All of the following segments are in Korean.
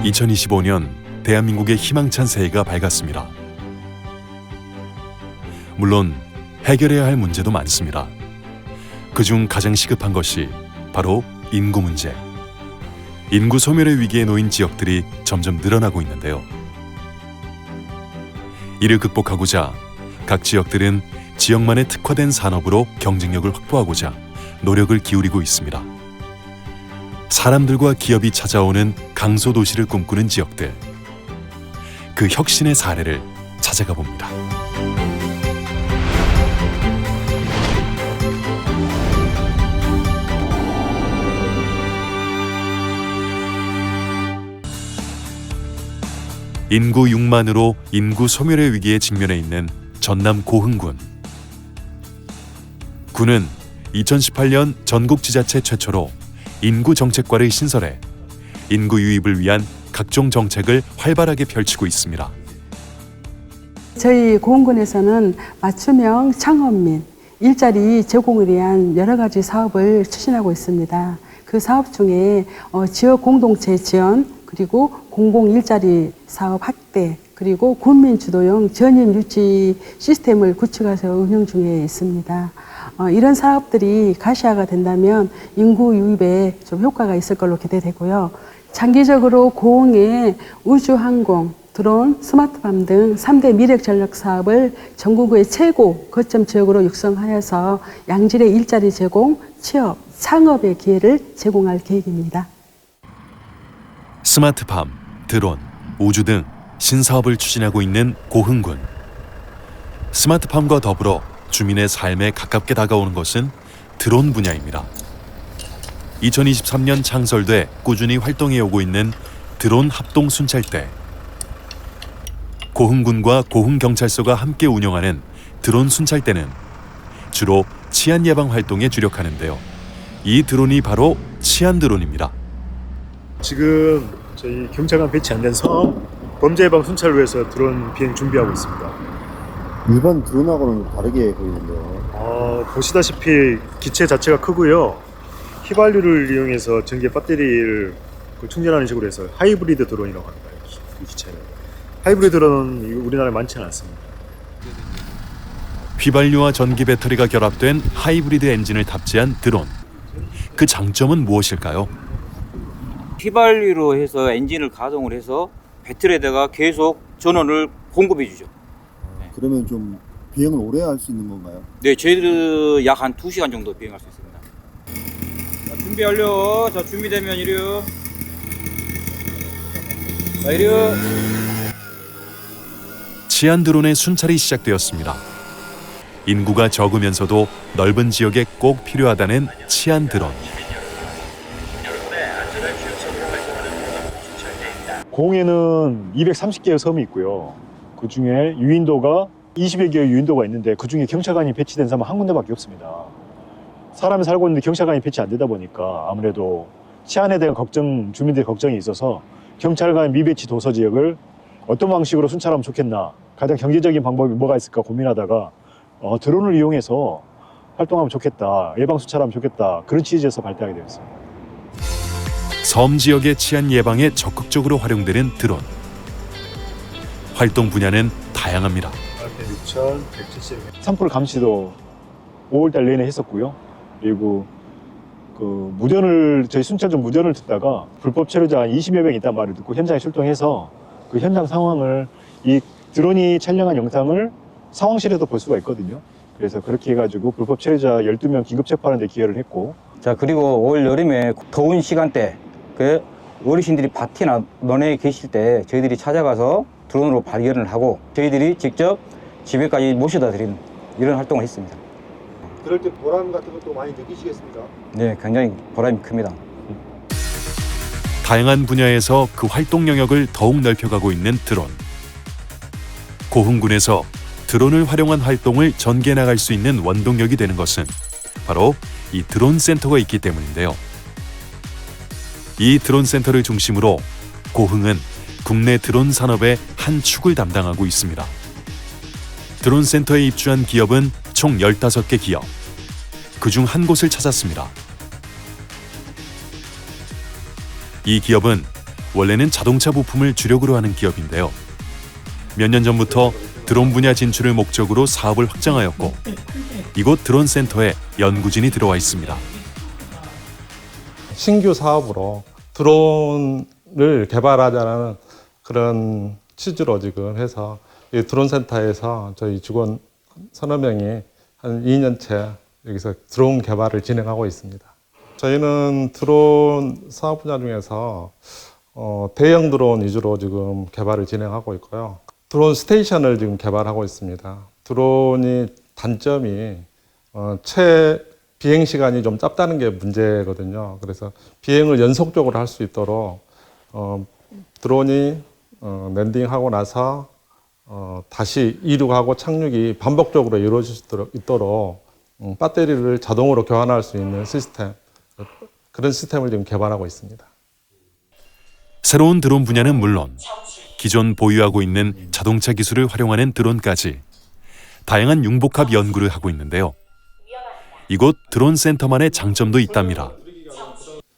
2025년 대한민국의 희망찬 새해가 밝았습니다. 물론 해결해야 할 문제도 많습니다. 그중 가장 시급한 것이 바로 인구 문제. 인구 소멸의 위기에 놓인 지역들이 점점 늘어나고 있는데요. 이를 극복하고자 각 지역들은 지역만의 특화된 산업으로 경쟁력을 확보하고자 노력을 기울이고 있습니다. 사람들과 기업이 찾아오는 강소도시를 꿈꾸는 지역들. 그 혁신의 사례를 찾아가 봅니다. 인구 6만으로 인구 소멸의 위기에 직면해 있는 전남 고흥군. 군은 2018년 전국 지자체 최초로 인구 정책과를 신설해 인구 유입을 위한 각종 정책을 활발하게 펼치고 있습니다. 저희 고흥군에서는 맞춤형 창업 및 일자리 제공에 대한 여러 가지 사업을 추진하고 있습니다. 그 사업 중에 지역 공동체 지원, 그리고 공공 일자리 사업 확대, 그리고 군민 주도형 전임 유치 시스템을 구축해서 운영 중에 있습니다. 이런 사업들이 가시화가 된다면 인구 유입에 좀 효과가 있을 걸로 기대되고요. 장기적으로 고흥의 우주항공, 드론, 스마트팜 등 3대 미래 전략 사업을 전국의 최고 거점 지역으로 육성하여서 양질의 일자리 제공, 취업, 창업의 기회를 제공할 계획입니다. 스마트팜, 드론, 우주 등 신사업을 추진하고 있는 고흥군. 스마트팜과 더불어 주민의 삶에 가깝게 다가오는 것은 드론 분야입니다. 2023년 창설돼 꾸준히 활동해 오고 있는 드론 합동 순찰대. 고흥군과 고흥경찰서가 함께 운영하는 드론 순찰대는 주로 치안 예방 활동에 주력하는데요. 이 드론이 바로 치안 드론입니다. 지금 저희 경찰관 배치 안 된 사업 범죄 예방 순찰을 위해서 드론 비행 준비하고 있습니다. 일반 드론하고는 다르게 보이는데요. 보시다시피 기체 자체가 크고요. 휘발유를 이용해서 전기 배터리를 충전하는 식으로 해서 하이브리드 드론이라고 합니다. 이 기체는. 하이브리드 드론은 우리나라에 많지는 않습니다. 휘발유와 전기 배터리가 결합된 하이브리드 엔진을 탑재한 드론. 그 장점은 무엇일까요? 휘발유로 해서 엔진을 가동을 해서 배터리에다가 계속 전원을 공급해 주죠. 그러면 좀 비행을 오래 할 수 있는 건가요? 네, 저희들 약 한 2시간 정도 비행할 수 있습니다. 자, 준비 완료. 자, 준비되면 이륙. 자, 이륙. 치안 드론의 순찰이 시작되었습니다. 인구가 적으면서도 넓은 지역에 꼭 필요하다는 치안 드론. 고흥에는 230개의 섬이 있고요. 그 중에 유인도가 20여 개의 유인도가 있는데 그 중에 경찰관이 배치된 섬은 한 군데밖에 없습니다. 사람이 살고 있는데 경찰관이 배치 안 되다 보니까 아무래도 치안에 대한 걱정, 주민들의 걱정이 있어서 경찰관 미배치 도서 지역을 어떤 방식으로 순찰하면 좋겠나, 가장 경제적인 방법이 뭐가 있을까 고민하다가 드론을 이용해서 활동하면 좋겠다, 예방 순찰하면 좋겠다, 그런 취지에서 발표하게 되었습니다. 섬 지역의 치안 예방에 적극적으로 활용되는 드론. 활동 분야는 다양합니다. 6,170. 산불 감시도 5월달 내내 했었고요. 그리고 저희 순찰 무전을 듣다가 불법 체류자 20여 명 있단 말을 듣고 현장에 출동해서 그 현장 상황을 이 드론이 촬영한 영상을 상황실에도 볼 수가 있거든요. 그래서 그렇게 해가지고 불법 체류자 12명 긴급 체포하는 데 기여를 했고. 자, 그리고 올 여름에 더운 시간대 그 어르신들이 밭이나 논에 계실 때 저희들이 찾아가서 드론으로 발견을 하고 저희들이 직접 집에까지 모셔다 드리는 이런 활동을 했습니다. 그럴 때 보람 같은 것도 많이 느끼시겠습니다. 네, 굉장히 보람이 큽니다. 다양한 분야에서 그 활동 영역을 더욱 넓혀가고 있는 드론. 고흥군에서 드론을 활용한 활동을 전개해 나갈 수 있는 원동력이 되는 것은 바로 이 드론 센터가 있기 때문인데요. 이 드론 센터를 중심으로 고흥은 국내 드론 산업의 한 축을 담당하고 있습니다. 드론 센터에 입주한 기업은 총 15개 기업. 그중 한 곳을 찾았습니다. 이 기업은 원래는 자동차 부품을 주력으로 하는 기업인데요. 몇 년 전부터 드론 분야 진출을 목적으로 사업을 확장하였고 이곳 드론 센터에 연구진이 들어와 있습니다. 신규 사업으로 드론을 개발하자는 그런 취지로 지금 해서 이 드론 센터에서 저희 직원 서너 명이 한 2년째 여기서 드론 개발을 진행하고 있습니다. 저희는 드론 사업 분야 중에서 대형 드론 위주로 지금 개발을 진행하고 있고요. 드론 스테이션을 지금 개발하고 있습니다. 드론이 단점이 비행 시간이 좀 짧다는 게 문제거든요. 그래서 비행을 연속적으로 할 수 있도록 드론이 랜딩하고 나서 다시 이륙하고 착륙이 반복적으로 이루어질 수 있도록 배터리를 자동으로 교환할 수 있는 시스템, 그런 시스템을 지금 개발하고 있습니다. 새로운 드론 분야는 물론 기존 보유하고 있는 자동차 기술을 활용하는 드론까지 다양한 융복합 연구를 하고 있는데요. 이곳 드론 센터만의 장점도 있답니다.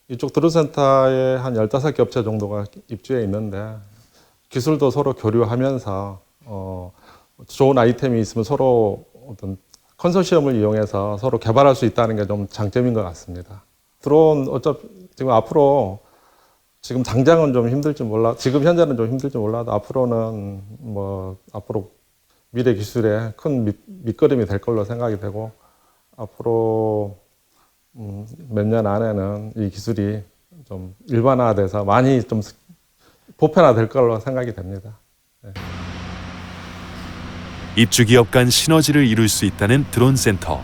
이쪽 드론 센터에 한 15개 업체 정도가 입주해 있는데 기술도 서로 교류하면서 좋은 아이템이 있으면 서로 어떤 컨소시엄을 이용해서 서로 개발할 수 있다는 게 좀 장점인 것 같습니다. 드론 어차피 지금 앞으로 지금 당장은 좀 힘들지 지금 현재는 좀 힘들지 몰라도 앞으로는 앞으로 미래 기술의 큰 밑거름이 될 걸로 생각이 되고 앞으로 몇 년 안에는 이 기술이 좀 일반화돼서 많이 좀 보편화될 걸로 생각이 됩니다. 네. 입주 기업 간 시너지를 이룰 수 있다는 드론 센터.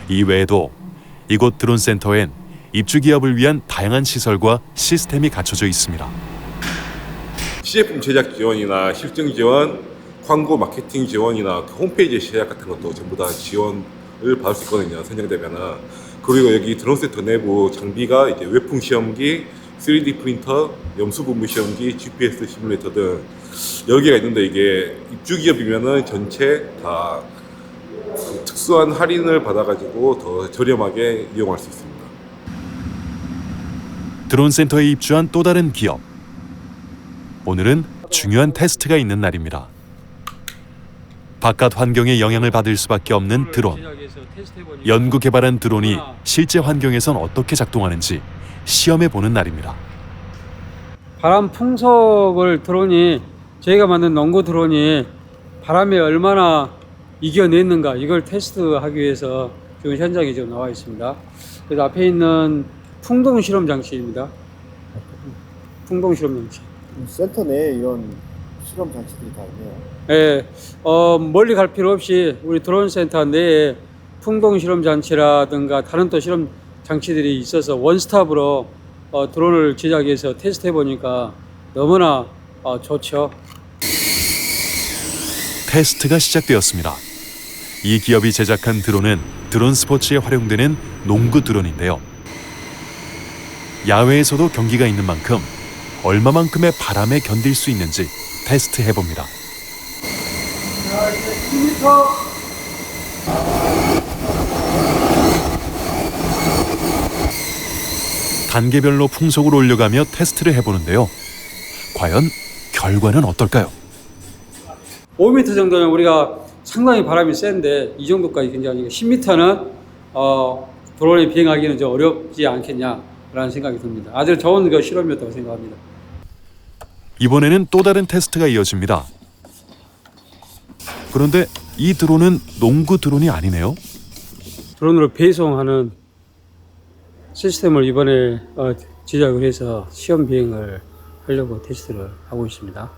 이외에도 이곳 드론 센터엔 입주 기업을 위한 다양한 시설과 시스템이 갖춰져 있습니다. 시제품 제작 지원이나 실증 지원, 광고 마케팅 지원이나 홈페이지 제작 같은 것도 전부 다 지원을 받을 수 있거든요. 선정되면은. 그리고 여기 드론 센터 내부 장비가 이제 외풍 시험기, 3D 프린터, 염수 분무 시험기, GPS 시뮬레이터 등 여러 개가 있는데 이게 입주 기업이면은 전체 다 특수한 할인을 받아가지고 더 저렴하게 이용할 수 있습니다. 드론 센터에 입주한 또 다른 기업. 오늘은 중요한 테스트가 있는 날입니다. 바깥 환경에 영향을 받을 수밖에 없는 드론. 연구 개발한 드론이 실제 환경에선 어떻게 작동하는지 시험해보는 날입니다. 바람 풍속을 드론이 저희가 만든 농구 드론이 바람에 얼마나 이겨냈는가 이걸 테스트하기 위해서 지금 현장에 지금 나와 있습니다. 그래서 앞에 있는 풍동 실험 장치입니다. 풍동 실험 장치. 센터 내에 이런 실험 장치들이 다 있네요. 예, 멀리 갈 필요 없이 우리 드론 센터 내에 풍동 실험 장치라든가 다른 또 실험 장치들이 있어서 원스톱으로 드론을 제작해서 테스트해 보니까 너무나 좋죠. 테스트가 시작되었습니다. 이 기업이 제작한 드론은 드론 스포츠에 활용되는 농구 드론인데요. 야외에서도 경기가 있는 만큼 얼마만큼의 바람에 견딜 수 있는지 테스트해봅니다. 자, 이제 10m. 단계별로 풍속을 올려가며 테스트를 해보는데요. 과연 결과는 어떨까요? 5m 정도는 우리가 상당히 바람이 센데 이 정도까지 굉장히 10m는 드론이 비행하기는 좀 어렵지 않겠냐라는 생각이 듭니다. 아주 좋은 실험이었다고 생각합니다. 이번에는 또 다른 테스트가 이어집니다. 그런데 이 드론은 농구 드론이 아니네요. 드론으로 배송하는 시스템을 이번에 제작을 해서 시험 비행을 하려고 테스트를 하고 있습니다.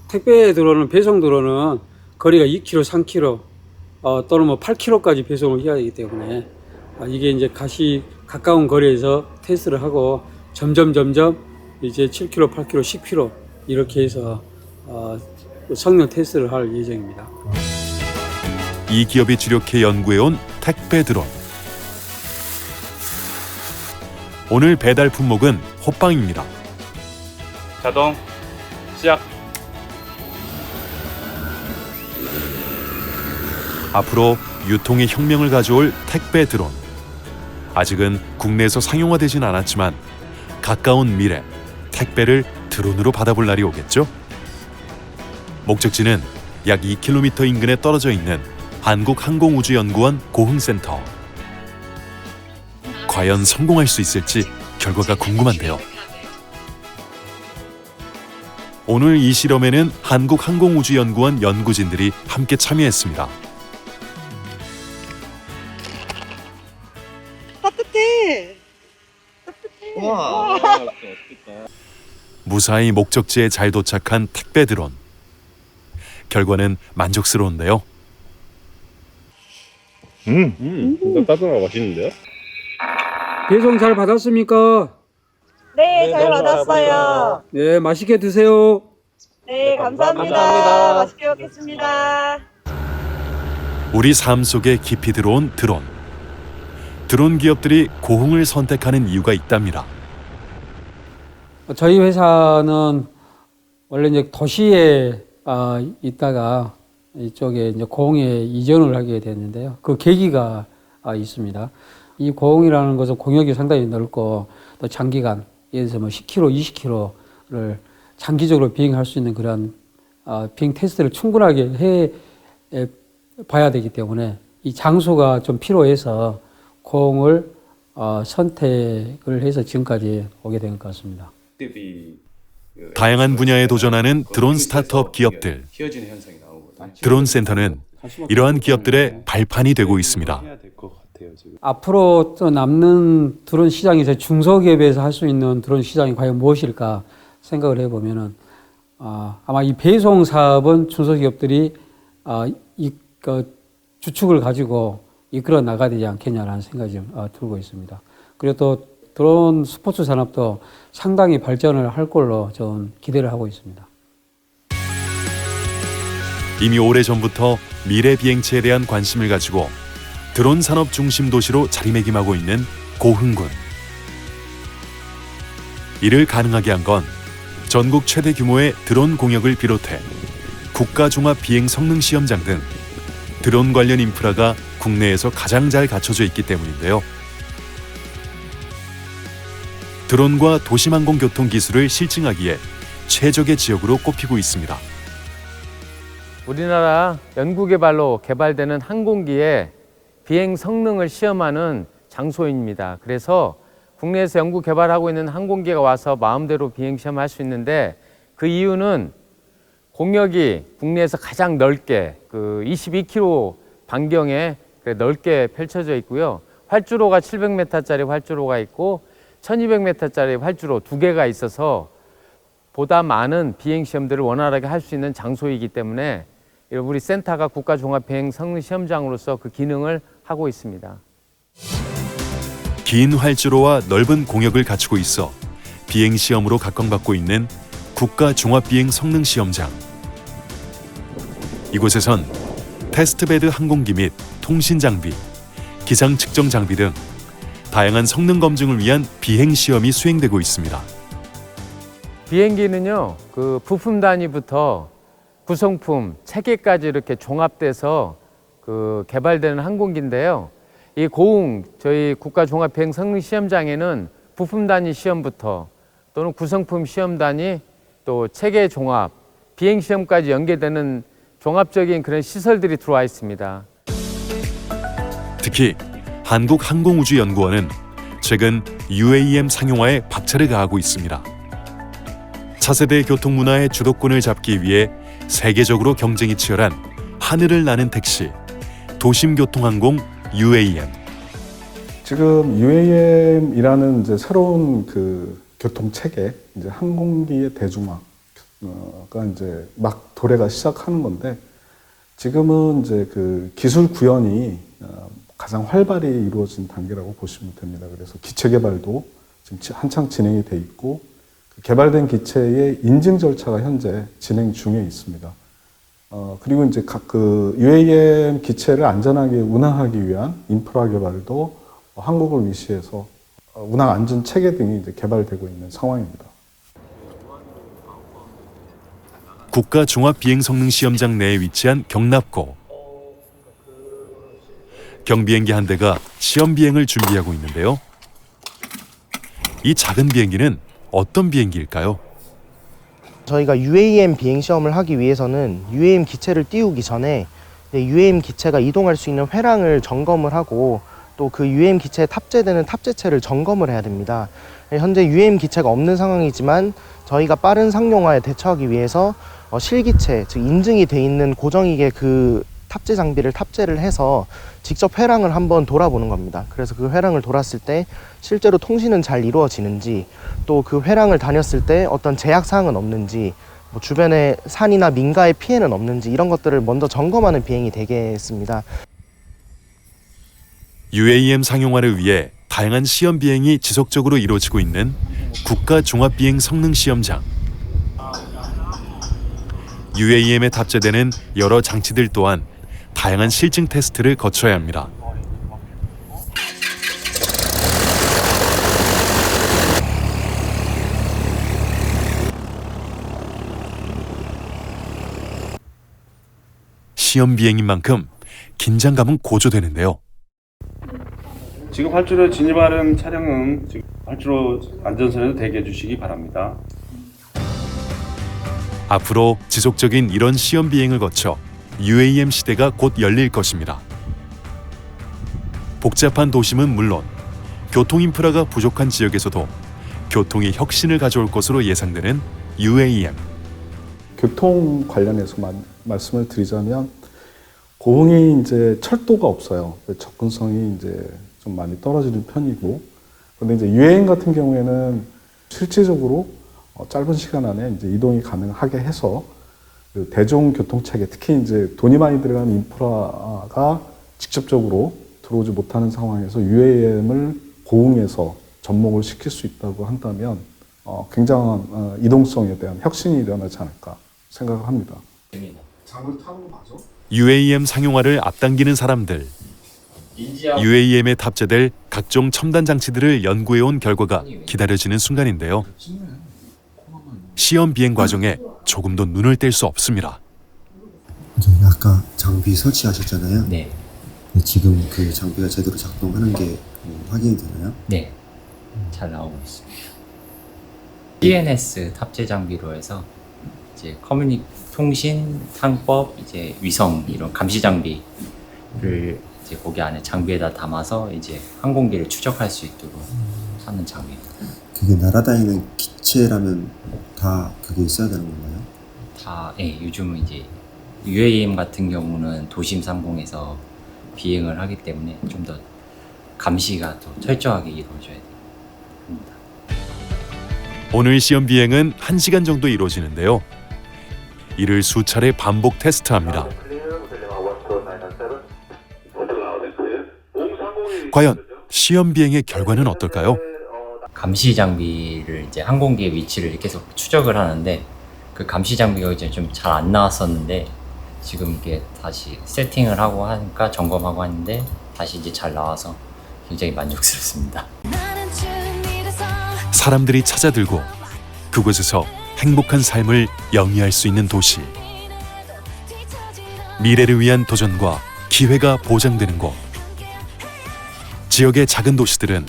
택배 드론은 배송 드론은 거리가 2km, 3km 또는 8km까지 배송을 해야 되기 때문에 이게 이제 가까운 거리에서 테스트를 하고 점점 이제 7km, 8km, 10km 이렇게 해서 성능 테스트를 할 예정입니다. 이 기업이 주력해 연구해온 택배 드론. 오늘 배달 품목은 호빵입니다. 자동 시작. 앞으로 유통의 혁명을 가져올 택배 드론. 아직은 국내에서 상용화되진 않았지만 가까운 미래 택배를 드론으로 받아볼 날이 오겠죠? 목적지는 약 2km 인근에 떨어져 있는 한국항공우주연구원 고흥센터. 과연 성공할 수 있을지 결과가 궁금한데요. 오늘 이 실험에는 한국항공우주연구원 연구진들이 함께 참여했습니다. 따뜻해. 무사히 목적지에 잘 도착한 택배 드론. 결과는 만족스러운데요. 따뜻하고 맛있는데요? 배송 잘 받았습니까? 네, 잘 받았어요. 네, 맛있게 드세요. 네, 감사합니다. 맛있게 먹겠습니다. 우리 삶 속에 깊이 들어온 드론. 드론 기업들이 고흥을 선택하는 이유가 있답니다. 저희 회사는 원래 이제 도시에 있다가 이쪽에 이제 고흥에 이전을 하게 됐는데요. 그 계기가 있습니다. 이 고흥이라는 것은 공역이 상당히 넓고 또 장기간 예를 들어서 뭐 10km, 20km를 장기적으로 비행할 수 있는 그런 비행 테스트를 충분하게 해 봐야 되기 때문에 이 장소가 좀 필요해서 고흥을 선택을 해서 지금까지 오게 된 것 같습니다. 다양한 분야에 도전하는 드론 스타트업 기업들. 드론 센터는 이러한 기업들의 발판이 되고 있습니다. 앞으로 또 남는 드론 시장에서 중소기업에서 할 수 있는 드론 시장이 과연 무엇일까 생각을 해보면은 아마 이 배송 사업은 중소기업들이 주축을 가지고 이끌어 나가야 되지 않겠냐라는 생각이 좀 들고 있습니다. 그리고 또 드론 스포츠 산업도 상당히 발전을 할 걸로 좀 기대를 하고 있습니다. 이미 오래전부터 미래 비행체에 대한 관심을 가지고 드론 산업 중심 도시로 자리매김하고 있는 고흥군. 이를 가능하게 한 건 전국 최대 규모의 드론 공역을 비롯해 국가 종합 비행 성능 시험장 등 드론 관련 인프라가 국내에서 가장 잘 갖춰져 있기 때문인데요. 드론과 도심항공교통 기술을 실증하기에 최적의 지역으로 꼽히고 있습니다. 우리나라 연구개발로 개발되는 항공기의 비행 성능을 시험하는 장소입니다. 그래서 국내에서 연구 개발하고 있는 항공기가 와서 마음대로 비행 시험할 수 있는데 그 이유는 공역이 국내에서 가장 넓게 22km 반경에 넓게 펼쳐져 있고요. 활주로가 700m짜리 활주로가 있고 1200m짜리 활주로 2개가 있어서 보다 많은 비행 시험들을 원활하게 할 수 있는 장소이기 때문에 우리 센터가 국가종합비행성능시험장으로서 그 기능을 하고 있습니다. 긴 활주로와 넓은 공역을 갖추고 있어 비행시험으로 각광받고 있는 국가종합비행성능시험장. 이곳에선 테스트베드 항공기 및 통신장비, 기상 측정 장비 등 다양한 성능 검증을 위한 비행시험이 수행되고 있습니다. 비행기는요, 부품 단위부터 구성품, 체계까지 이렇게 종합돼서 개발되는 항공기인데요. 이 고흥 저희 국가종합비행성능시험장에는 부품 단위 시험부터 또는 구성품 시험 단위 또 체계 종합, 비행 시험까지 연계되는 종합적인 그런 시설들이 들어와 있습니다. 특히 한국항공우주연구원은 최근 UAM 상용화에 박차를 가하고 있습니다. 차세대 교통문화의 주도권을 잡기 위해 세계적으로 경쟁이 치열한 하늘을 나는 택시, 도심교통항공 UAM. 지금 UAM이라는 이제 새로운 교통 체계, 이제 항공기의 대중화가 이제 막 도래가 시작하는 건데 지금은 이제 기술 구현이 가장 활발히 이루어진 단계라고 보시면 됩니다. 그래서 기체 개발도 지금 한창 진행이 돼 있고 개발된 기체의 인증 절차가 현재 진행 중에 있습니다. 그리고 이제 각 UAM 기체를 안전하게 운항하기 위한 인프라 개발도 한국을 위시해서 운항 안전 체계 등이 이제 개발되고 있는 상황입니다. 국가종합비행성능시험장 내에 위치한 경납고. 경비행기 한 대가 시험 비행을 준비하고 있는데요. 이 작은 비행기는 어떤 비행기일까요? 저희가 UAM 비행 시험을 하기 위해서는 UAM 기체를 띄우기 전에 UAM 기체가 이동할 수 있는 회랑을 점검을 하고 또 그 UAM 기체에 탑재되는 탑재체를 점검을 해야 됩니다. 현재 UAM 기체가 없는 상황이지만 저희가 빠른 상용화에 대처하기 위해서 실기체, 즉 인증이 돼 있는 고정익의 그 탑재 장비를 탑재를 해서 직접 회랑을 한번 돌아보는 겁니다. 그래서 그 회랑을 돌았을 때 실제로 통신은 잘 이루어지는지, 또 그 회랑을 다녔을 때 어떤 제약 사항은 없는지, 뭐 주변에 산이나 민가의 피해는 없는지 이런 것들을 먼저 점검하는 비행이 되겠습니다. UAM 상용화를 위해 다양한 시험 비행이 지속적으로 이루어지고 있는 국가 종합비행 성능 시험장. UAM에 탑재되는 여러 장치들 또한 다양한 실증 테스트를 거쳐야 합니다. 시험 비행인 만큼 긴장감은 고조되는데요. 지금 활주로에 진입하는 차량은 지금 활주로 안전선에서 대기해 주시기 바랍니다. 앞으로 지속적인 이런 시험 비행을 거쳐 UAM 시대가 곧 열릴 것입니다. 복잡한 도심은 물론 교통 인프라가 부족한 지역에서도 교통의 혁신을 가져올 것으로 예상되는 UAM. 교통 관련해서만 말씀을 드리자면 고흥이 이제 철도가 없어요. 접근성이 이제 좀 많이 떨어지는 편이고, 그런데 이제 UAM 같은 경우에는 실질적으로 짧은 시간 안에 이제 이동이 가능하게 해서 그 대중교통 체계, 특히 이제 돈이 많이 들어간 인프라가 직접적으로 들어오지 못하는 상황에서 UAM을 고흥에서 접목을 시킬 수 있다고 한다면 굉장한 이동성에 대한 혁신이 일어나지 않을까 생각을 합니다. 장거리 타는 거 맞아? UAM 상용화를 앞당기는 사람들, UAM에 탑재될 각종 첨단 장치들을 연구해온 결과가 기다려지는 순간인데요. 시험 비행 과정에 조금도 눈을 뗄 수 없습니다. 아까 장비 설치하셨잖아요. 네. 지금 그 장비가 제대로 작동하는 게 확인이 되나요? 네. 잘 나오고 있습니다. TNS 탑재 장비로 해서 이제 통신, 상법, 이제 위성 이런 감시 장비를 이제 거기 안에 장비에다 담아서 이제 항공기를 추적할 수 있도록 하는 장비입니다. 그게 날아다니는 기체라면 다 그게 있어야 되는 건가요? 다, 예, 요즘은 이제 UAM 같은 경우는 도심 상공에서 비행을 하기 때문에 좀 더 감시가 더 철저하게 이루어져야 됩니다. 오늘 시험 비행은 1시간 정도 이루어지는데요. 이를 수차례 반복 테스트합니다. 과연 시험 비행의 결과는 어떨까요? 감시 장비를 이제 항공기의 위치를 계속 추적을 하는데 그 감시 장비가 이제 좀 잘 안 나왔었는데 지금 이게 다시 세팅을 하고 하니까 점검하고 하는데 다시 이제 잘 나와서 굉장히 만족스럽습니다. 사람들이 찾아들고 그곳에서 행복한 삶을 영위할 수 있는 도시. 미래를 위한 도전과 기회가 보장되는 곳. 지역의 작은 도시들은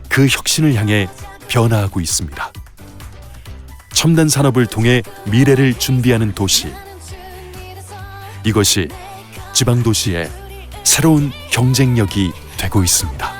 그 혁신을 향해 변화하고 있습니다. 첨단 산업을 통해 미래를 준비하는 도시. 이것이 지방 도시의 새로운 경쟁력이 되고 있습니다.